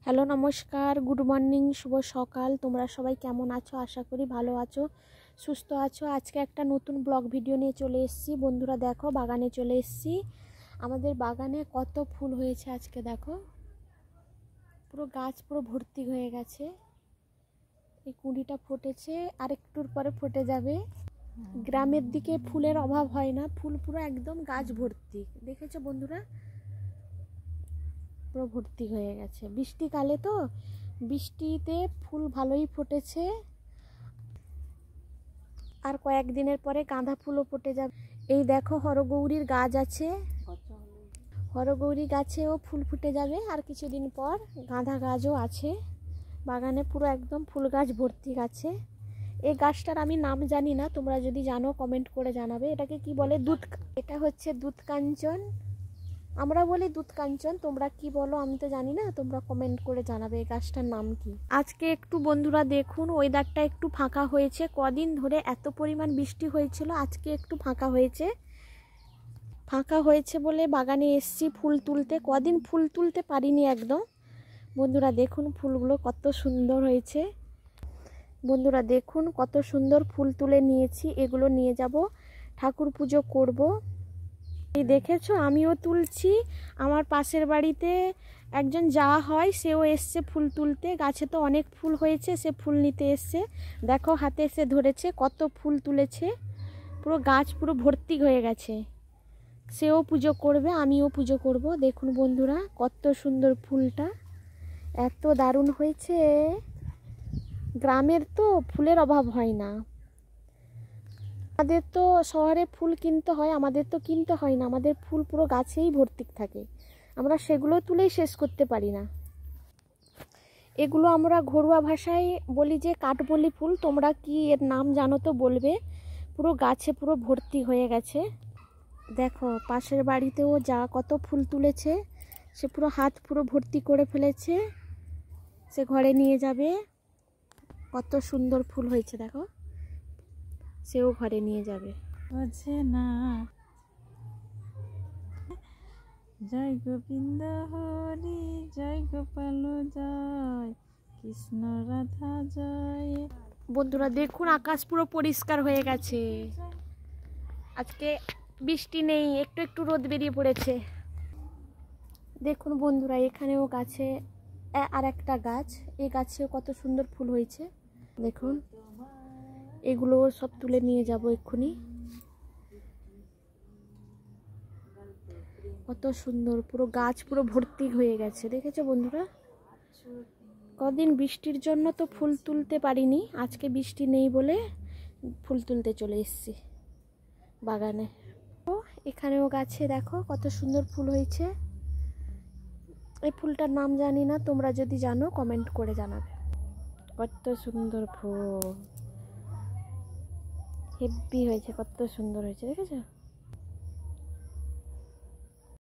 Hello নমস্কার, good morning, শুভ সকাল। তোমরা সবাই কেমন আছো? আশা করি ভালো আছো, সুস্থ আছো। আজকে একটা নতুন ব্লগ ভিডিও নিয়ে চলে এসেছি। বন্ধুরা দেখো, বাগানে চলে এসেছি। আমাদের বাগানে কত ফুল হয়েছে আজকে দেখো, পুরো গাছ পুরো ভর্তি হয়ে গেছে। এই কুঁড়িটা ফুটেছে, আর একটুর পরে ফুটে যাবে। গ্রামের দিকে ফুলের অভাব হয় না, ফুল পুরো একদম গাছ ভর্তি। দেখেছো বন্ধুরা, পুরো ভর্তি হয়ে গেছে। বৃষ্টিকালে তো, বৃষ্টিতে ফুল ভালোই ফুটেছে। আর কয়েকদিনের পরে গাঁদা ফুলও ফুটে যাবে। এই দেখো, হরগৌরীর গাছ আছে, হরগৌরী গাছেও ফুল ফুটে যাবে আর কিছুদিন পর। গাঁদা গাছও আছে বাগানে, পুরো একদম ফুল গাছ ভর্তি গাছে। এই গাছটার আমি নাম জানি না, তোমরা যদি জানো কমেন্ট করে জানাবে। এটাকে কি বলে? এটা হচ্ছে দুধ কাঞ্চন, আমরা বলি দুধ কাঞ্চন। তোমরা কি বলো আমি তো জানি না, তোমরা কমেন্ট করে জানাবে এই গাছটার নাম কি। আজকে একটু বন্ধুরা দেখুন, ওয়েদারটা একটু ফাঁকা হয়েছে। কদিন ধরে এত পরিমাণ বৃষ্টি হয়েছিল, আজকে একটু ফাঁকা হয়েছে। ফাঁকা হয়েছে বলে বাগানে এসছি ফুল তুলতে। কদিন ফুল তুলতে পারিনি একদম। বন্ধুরা দেখুন ফুলগুলো কত সুন্দর হয়েছে। বন্ধুরা দেখুন কত সুন্দর ফুল তুলে নিয়েছি। এগুলো নিয়ে যাব, ঠাকুর পুজো করব। এই দেখেছো, আমিও তুলছি। আমার পাশের বাড়িতে একজন যা হয়, সেও এসছে ফুল তুলতে। গাছে তো অনেক ফুল হয়েছে, সে ফুল নিতে এসছে। দেখো হাতে এসে ধরেছে, কত ফুল তুলেছে। পুরো গাছ পুরো ভর্তি হয়ে গেছে। সেও পুজো করবে, আমিও পুজো করব। দেখুন বন্ধুরা কত সুন্দর ফুলটা, এত দারুণ হয়েছে। গ্রামের তো ফুলের অভাব হয় না। আমাদের তো শহরে ফুল কিনতে হয়, আমাদের তো কিনতে হয় না। আমাদের ফুল পুরো গাছেই ভর্তি থাকে, আমরা সেগুলো তুলেই শেষ করতে পারি না। এগুলো আমরা ঘরোয়া ভাষায় বলি যে কাঠবলি ফুল। তোমরা কি এর নাম জানো তো বলবে। পুরো গাছে পুরো ভর্তি হয়ে গেছে। দেখো পাশের বাড়িতেও যা কত ফুল তুলেছে, সে পুরো হাত পুরো ভর্তি করে ফেলেছে। সে ঘরে নিয়ে যাবে। কত সুন্দর ফুল হয়েছে দেখো, সেও ঘরে নিয়ে যাবে। না জয় গোবিন্দ হরি, জয় গোপাল জয়, কৃষ্ণ রাধা জয়। বন্ধুরা দেখুন আকাশ পুরো পরিষ্কার হয়ে গেছে। আজকে বৃষ্টি নেই, একটু একটু রোদ বেরিয়ে পড়েছে। দেখুন বন্ধুরা, এখানেও গাছে আর একটা গাছ, এই গাছেও কত সুন্দর ফুল হয়েছে। দেখুন এগুলো সব তুলে নিয়ে যাব এক্ষুনি। কত সুন্দর, পুরো গাছ পুরো ভর্তি হয়ে গেছে। দেখেছো বন্ধুরা, কদিন বৃষ্টির জন্য তো ফুল তুলতে পারিনি। আজকে বৃষ্টি নেই বলে ফুল তুলতে চলে এসেছি বাগানে। ও এখানেও গাছে দেখো কত সুন্দর ফুল হয়েছে। এই ফুলটার নাম জানি না, তোমরা যদি জানো কমেন্ট করে জানাবে। কত সুন্দর ফুল, হেব্বি হয়েছে, কত সুন্দর হয়েছে। দেখেছো?